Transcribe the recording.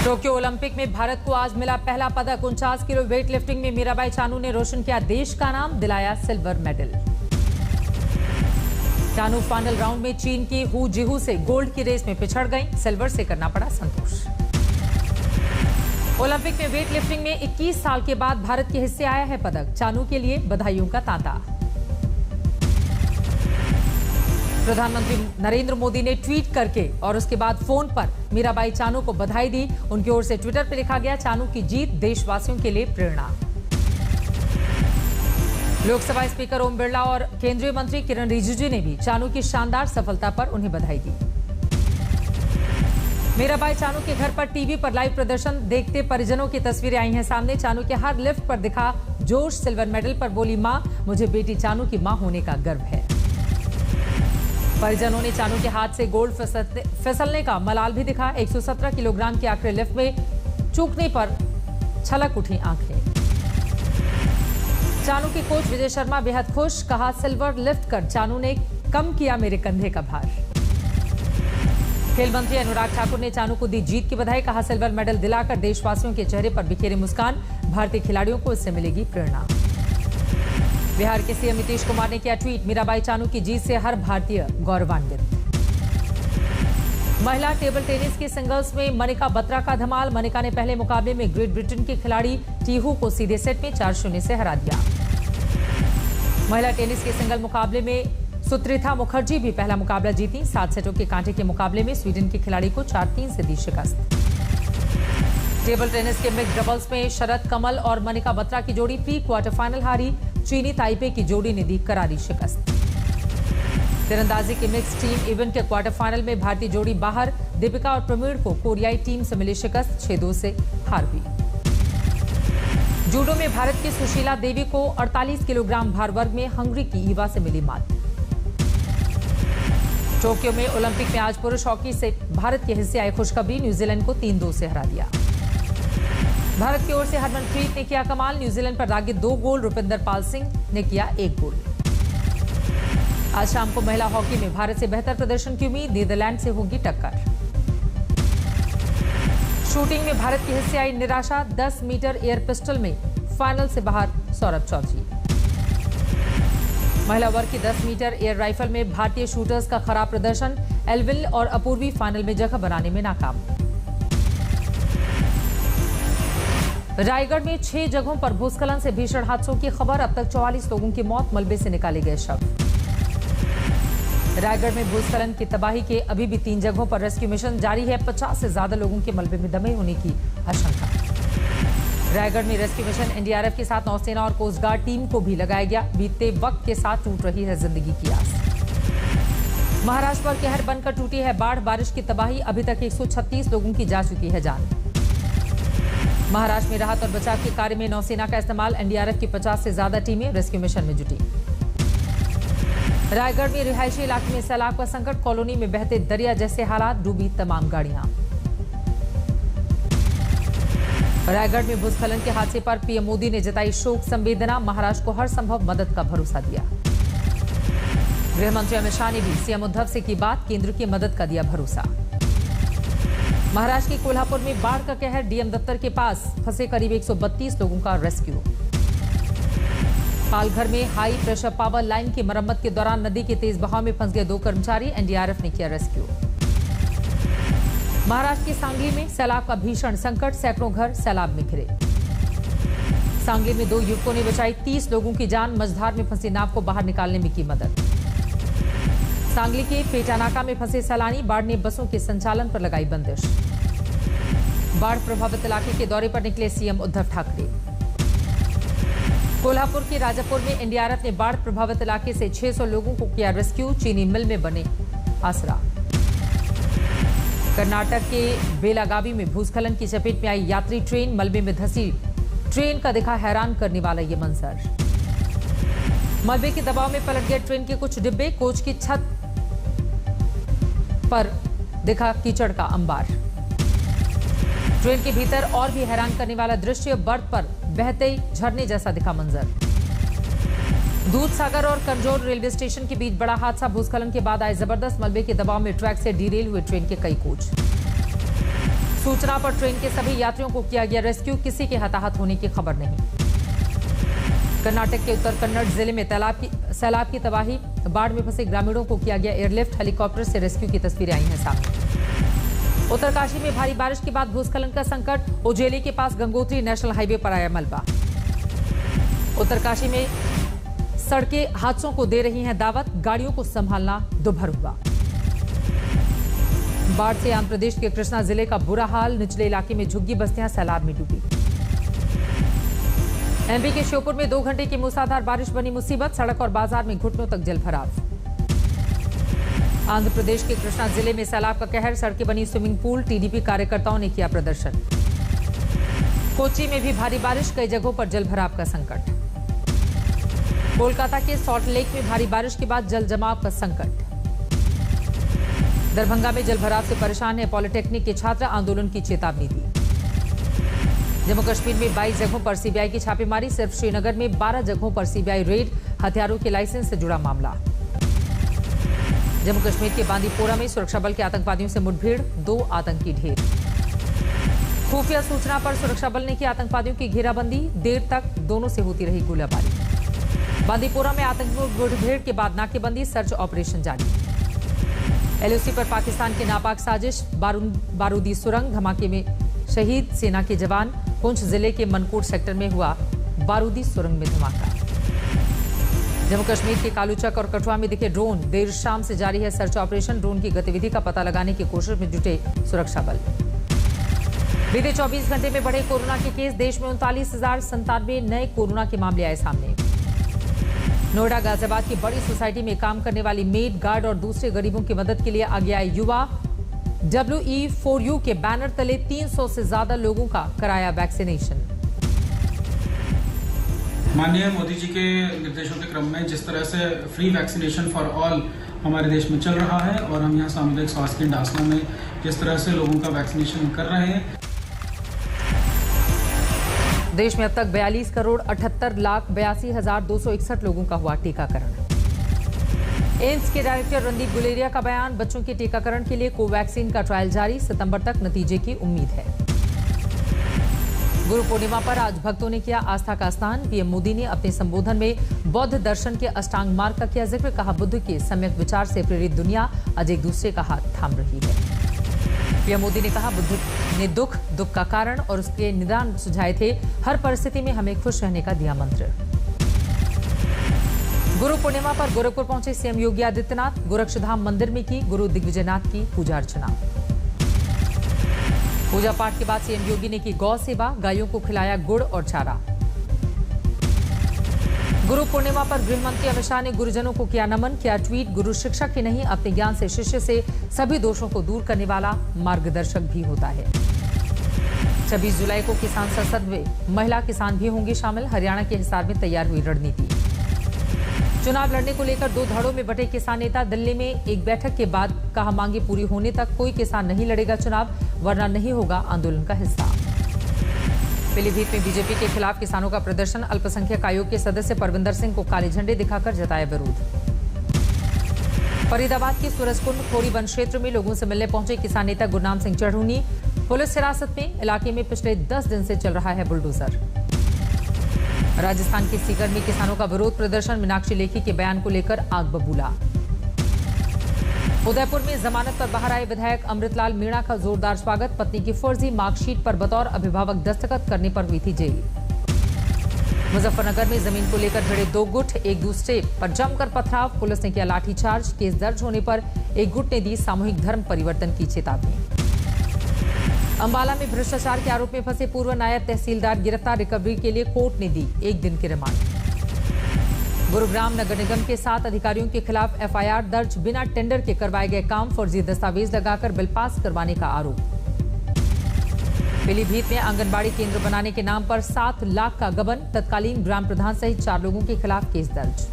Tokyo Olympic में भारत को आज मिला पहला पदक। 49 किलो वेट लिफ्टिंग में मीराबाई चानू ने रोशन किया देश का नाम, दिलाया silver medal. Chanu final round में चीन की हु जिहू से गोल्ड की रेस में पिछड़ गई, सिल्वर से करना पड़ा संतोष। ओलंपिक में वेट लिफ्टिंग में 21 साल के बाद भारत के हिस्से आया है पदक, चानू के लिए बधाइयों का तांता। प्रधानमंत्री नरेंद्र मोदी ने ट्वीट करके और उसके बाद फोन पर मीराबाई चानू को बधाई दी। उनकी ओर से ट्विटर पर लिखा गया, चानू की जीत देशवासियों के लिए प्रेरणा। लोकसभा स्पीकर ओम बिरला और केंद्रीय मंत्री किरण रिजिजू ने भी चानू की शानदार सफलता पर उन्हें बधाई दी। मीराबाई चानू के घर पर टीवी पर लाइव प्रदर्शन देखते परिजनों की तस्वीरें आई हैं सामने। चानू के हर लिफ्ट पर दिखा जोश, सिल्वर मेडल पर बोली मां, मुझे बेटी चानू की मां होने का गर्व है। परिजनों ने चानू के हाथ से गोल्ड फिसलने का मलाल भी दिखा। 117 किलोग्राम के आखिरी लिफ्ट में चूकने पर छलक उठी आंखें। चानू के कोच विजय शर्मा बेहद खुश, कहा सिल्वर लिफ्ट कर चानू ने कम किया मेरे कंधे का भार। खेल मंत्री अनुराग ठाकुर ने चानू को दी जीत की बधाई, कहा सिल्वर मेडल दिलाकर देशवासियों के चेहरे पर बिखेरी मुस्कान, भारतीय खिलाड़ियों को इससे मिलेगी प्रेरणा। बिहार के सीएम नीतीश कुमार ने किया ट्वीट, मीराबाई चानू की जीत से हर भारतीय गौरवान्वित। महिला टेबल टेनिस के सिंगल्स में मनिका बत्रा का धमाल। मनिका ने पहले मुकाबले में ग्रेट ब्रिटेन की खिलाड़ी टीहू को सीधे सेट में 4-0 से हरा दिया। महिला टेनिस के सिंगल मुकाबले में सुत्रिथा मुखर्जी भी पहला मुकाबला जीती। 7 सेटों के कांटे के मुकाबले में स्वीडन की खिलाड़ी को 4-3 से दी शिकस्त। टेबल टेनिस के मिक्स डबल्स में शरद कमल और मनिका बत्रा की जोड़ी प्री क्वार्टर फाइनल हारी। चीनी ताइपे की जोड़ी ने दी करारी शिकस्त। तीरंदाजी के मिक्स टीम इवेंट के क्वार्टर फाइनल में भारतीय जोड़ी बाहर। दीपिका और प्रवीण को कोरियाई टीम से मिली शिकस्त, 6-2 से हार हुई। जूडो में भारत की सुशीला देवी को 48 किलोग्राम भार वर्ग में हंगरी की ईवा से मिली मात। टोक्यो में ओलंपिक में आज पुरुष हॉकी से भारत के हिस्से आई खुशखबरी, न्यूजीलैंड को 3-2 से हरा दिया। भारत की ओर से हरमनप्रीत ने किया कमाल, न्यूजीलैंड पर दागे 2 गोल। रुपिंदर पाल सिंह ने किया 1 गोल। आज शाम को महिला हॉकी में भारत से बेहतर प्रदर्शन की उम्मीद, नीदरलैंड से होगी टक्कर। शूटिंग में भारत के हिस्से आई निराशा, 10 मीटर एयर पिस्टल में फाइनल से बाहर सौरभ चौधरी। महिला वर्ग की 10 मीटर एयर राइफल में भारतीय शूटर्स का खराब प्रदर्शन, एल्विन और अपूर्वी फाइनल में जगह बनाने में नाकाम। रायगढ़ में 6 जगहों पर भूस्खलन से भीषण हादसों की खबर, अब तक 44 लोगों की मौत, मलबे से निकाले गए शव। रायगढ़ में भूस्खलन की तबाही के अभी भी 3 जगहों पर रेस्क्यू मिशन जारी है। 50 से ज्यादा लोगों के मलबे में दमे होने की आशंका। रायगढ़ में रेस्क्यू मिशन एनडीआरएफ के साथ नौसेना और कोस्ट गार्ड टीम को भी लगाया गया। बीतते वक्त के साथ टूट रही है जिंदगी की आस। महाराष्ट्र पर कहर बनकर टूटी है बाढ़, बारिश की तबाही, अभी तक 136 लोगों की जा चुकी है जान। महाराष्ट्र में राहत और बचाव के कार्य में नौसेना का इस्तेमाल, एनडीआरएफ की 50 से ज्यादा टीमें रेस्क्यू मिशन में जुटी। रायगढ़ में रिहायशी इलाके में सैलाब का संकट, कॉलोनी में बहते दरिया जैसे हालात, डूबी तमाम गाड़ियां। रायगढ़ में भूस्खलन के हादसे पर पीएम मोदी ने जताई शोक संवेदना, महाराष्ट्र को हर संभव मदद का भरोसा दिया। गृह मंत्री अमित शाह ने भी सीएम उद्धव से की बात, केंद्र की मदद का दिया भरोसा। महाराष्ट्र के कोल्हापुर में बाढ़ का कहर, डीएम दफ्तर के पास फंसे करीब 132 लोगों का रेस्क्यू। पालघर में हाई प्रेशर पावर लाइन की मरम्मत के दौरान नदी के तेज बहाव में फंस गए 2 कर्मचारी, एनडीआरएफ ने किया रेस्क्यू। महाराष्ट्र के सांगली में सैलाब का भीषण संकट, सैकड़ों घर सैलाब में घिरे। सांगली में 2 युवकों ने बचाई 30 लोगों की जान, मझधार में फंसी नाव को बाहर निकालने में की मदद। सांगली के पेटानाका में फंसे सैलानी, बाढ़ ने बसों के संचालन पर लगाई बंदिश। बाढ़ प्रभावित इलाके के दौरे पर निकले सीएम उद्धव ठाकरे। कोल्हापुर के राजापुर में एनडीआरएफ ने बाढ़ प्रभावित इलाके से 600 लोगों को किया रेस्क्यू, चीनी मिल में बने आसरा। कर्नाटक के बेलागावी में भूस्खलन की चपेट में आई यात्री ट्रेन, मलबे में धंसी ट्रेन का दिखा हैरान करने वाला ये मंजर। मलबे के दबाव में पलट गए ट्रेन के कुछ डिब्बे, कोच की छत पर दिखा कीचड़ का अंबार। ट्रेन के भीतर और भी हैरान करने वाला दृश्य, बर्थ पर बहते झरने जैसा दिखा मंजर। दूधसागर और कंजोर रेलवे स्टेशन के बीच बड़ा हादसा, भूस्खलन के बाद आए जबरदस्त मलबे के दबाव में ट्रैक से डीरेल हुए ट्रेन के कई कोच। सूचना पर ट्रेन के सभी यात्रियों को किया गया रेस्क्यू, किसी के हताहत होने की खबर नहीं। कर्नाटक के उत्तर कन्नड़ जिले में सैलाब की तबाही, बाढ़ में फंसे ग्रामीणों को किया गया एयरलिफ्ट, हेलीकॉप्टर से रेस्क्यू की तस्वीरें आई हैं सामने। उत्तरकाशी में भारी बारिश के बाद भूस्खलन का संकट, उजेली के पास गंगोत्री नेशनल हाईवे पर आया मलबा। उत्तरकाशी में सड़कें हादसों को दे रही हैं दावत, गाड़ियों को संभालना दुभर हुआ। बाढ़ से आंध्र प्रदेश के कृष्णा जिले का बुरा हाल, निचले इलाके में झुग्गी बस्तियां सैलाब में डूबी। एमपी के श्योपुर में 2 घंटे की मूसलाधार बारिश बनी मुसीबत, सड़क और बाजार में घुटनों तक जलभराव। आंध्र प्रदेश के कृष्णा जिले में सैलाब का कहर, सड़कें बनी स्विमिंग पूल, टीडीपी कार्यकर्ताओं ने किया प्रदर्शन। कोच्चि में भी भारी बारिश, कई जगहों पर जलभराव का संकट। कोलकाता के सॉल्ट लेक में भारी बारिश के बाद जल जमाव का संकट। दरभंगा में जलभराव से परेशान है पॉलिटेक्निक के छात्र, आंदोलन की चेतावनी दी। जम्मू कश्मीर में 22 जगहों पर सीबीआई की छापेमारी, सिर्फ श्रीनगर में 12 जगहों पर सीबीआई रेड, हथियारों के लाइसेंस से जुड़ा मामला। जम्मू कश्मीर के बांदीपोरा में सुरक्षा बल के आतंकवादियों से मुठभेड़, 2 आतंकी ढेर। खुफिया सूचना पर सुरक्षा बल ने की आतंकवादियों की घेराबंदी, देर तक दोनों से होती रही गोलाबारी। बांदीपोरा में आतंकी मुठभेड़ के बाद नाकेबंदी, सर्च ऑपरेशन जारी। एलओसी पर पाकिस्तान की नापाक साजिश, बारूदी सुरंग धमाके में शहीद सेना के जवान। पुंछ जिले के मनकोट सेक्टर में हुआ बारूदी सुरंग में धमाका। जम्मू कश्मीर के कालूचक और कठुआ में दिखे ड्रोन, देर शाम से जारी है सर्च ऑपरेशन, ड्रोन की गतिविधि का पता लगाने की कोशिश में जुटे सुरक्षा बल। बीते 24 घंटे में बढ़े कोरोना के केस, देश में 39,097 नए कोरोना के मामले आए सामने। नोएडा गाजियाबाद की बड़ी सोसाइटी में काम करने वाली मेड, गार्ड और दूसरे गरीबों की मदद के लिए आगे आए युवा। WE4U के बैनर तले 300 से ज्यादा लोगों का कराया वैक्सीनेशन। माननीय मोदी जी के निर्देशों के क्रम में जिस तरह से फ्री वैक्सीनेशन फॉर ऑल हमारे देश में चल रहा है और हम यहाँ सामुदायिक स्वास्थ्य केंद्र डासना में जिस तरह से लोगों का वैक्सीनेशन कर रहे हैं। देश में अब तक 42,78,82,261 लोगों का हुआ टीकाकरण। एम्स के डायरेक्टर रणदीप गुलेरिया का बयान, बच्चों के टीकाकरण के लिए कोवैक्सीन का ट्रायल जारी, सितंबर तक नतीजे की उम्मीद है। गुरु पूर्णिमा पर आज भक्तों ने किया आस्था का स्नान, पीएम मोदी ने अपने संबोधन में बौद्ध दर्शन के अष्टांग मार्ग का किया जिक्र, कहा बुद्ध के सम्यक विचार से प्रेरित दुनिया आज एक दूसरे का हाथ थाम रही है। पीएम मोदी ने कहा बुद्ध ने दुख का कारण और उसके निदान सुझाए थे, हर परिस्थिति में हमें खुश रहने का दिया मंत्र। गुरु पूर्णिमा पर गोरखपुर पहुंचे सीएम योगी आदित्यनाथ, गोरक्षधाम मंदिर में की गुरु दिग्विजयनाथ की पूजा अर्चना। पूजा पाठ के बाद सीएम योगी ने की गौ सेवा, गायों को खिलाया गुड़ और चारा। गुरु पूर्णिमा पर गृह मंत्री अमित शाह ने गुरुजनों को किया नमन, किया ट्वीट, गुरु शिक्षक ही नहीं अपने ज्ञान से शिष्य से सभी दोषों को दूर करने वाला मार्गदर्शक भी होता है। 26 जुलाई को किसान संसद में महिला किसान भी होंगी शामिल, हरियाणा के हिसार में तैयार हुई रणनीति। चुनाव लड़ने को लेकर 2 धड़ों में बंटे किसान नेता, दिल्ली में एक बैठक के बाद कहा मांगे पूरी होने तक कोई किसान नहीं लड़ेगा चुनाव, वरना नहीं होगा आंदोलन का हिस्सा। पीलीभीत में बीजेपी के खिलाफ किसानों का प्रदर्शन, अल्पसंख्यक आयोग के सदस्य परविंदर सिंह को काले झंडे दिखाकर जताया विरोध। फरीदाबाद के सूरजकुंड खोरी वन क्षेत्र में लोगों से मिलने पहुंचे किसान नेता गुरनाम सिंह चढ़ूनी, पुलिस हिरासत में, इलाके में पिछले 10 दिन से चल रहा है बुलडोजर। राजस्थान के सीकर में किसानों का विरोध प्रदर्शन, मीनाक्षी लेखी के बयान को लेकर आग बबूला। उदयपुर में जमानत पर बाहर आए विधायक अमृतलाल मीणा का जोरदार स्वागत, पत्नी की फर्जी मार्कशीट पर बतौर अभिभावक दस्तखत करने पर हुई थी जेल। मुजफ्फरनगर में जमीन को लेकर भिड़े 2 गुट, एक दूसरे पर जमकर पथराव, पुलिस ने किया लाठीचार्ज, केस दर्ज होने पर एक गुट ने दी सामूहिक धर्म परिवर्तन की चेतावनी। अंबाला में भ्रष्टाचार के आरोप में फंसे पूर्व नायब तहसीलदार गिरफ्तार, रिकवरी के लिए कोर्ट ने दी 1 दिन की रिमांड। गुरुग्राम नगर निगम के 7 अधिकारियों के खिलाफ एफआईआर दर्ज, बिना टेंडर के करवाए गए काम, फर्जी दस्तावेज लगाकर बिल पास करवाने का आरोप। पीलीभीत में आंगनबाड़ी केंद्र बनाने के नाम पर 7 लाख का गबन, तत्कालीन ग्राम प्रधान सहित 4 लोगों के खिलाफ केस दर्ज।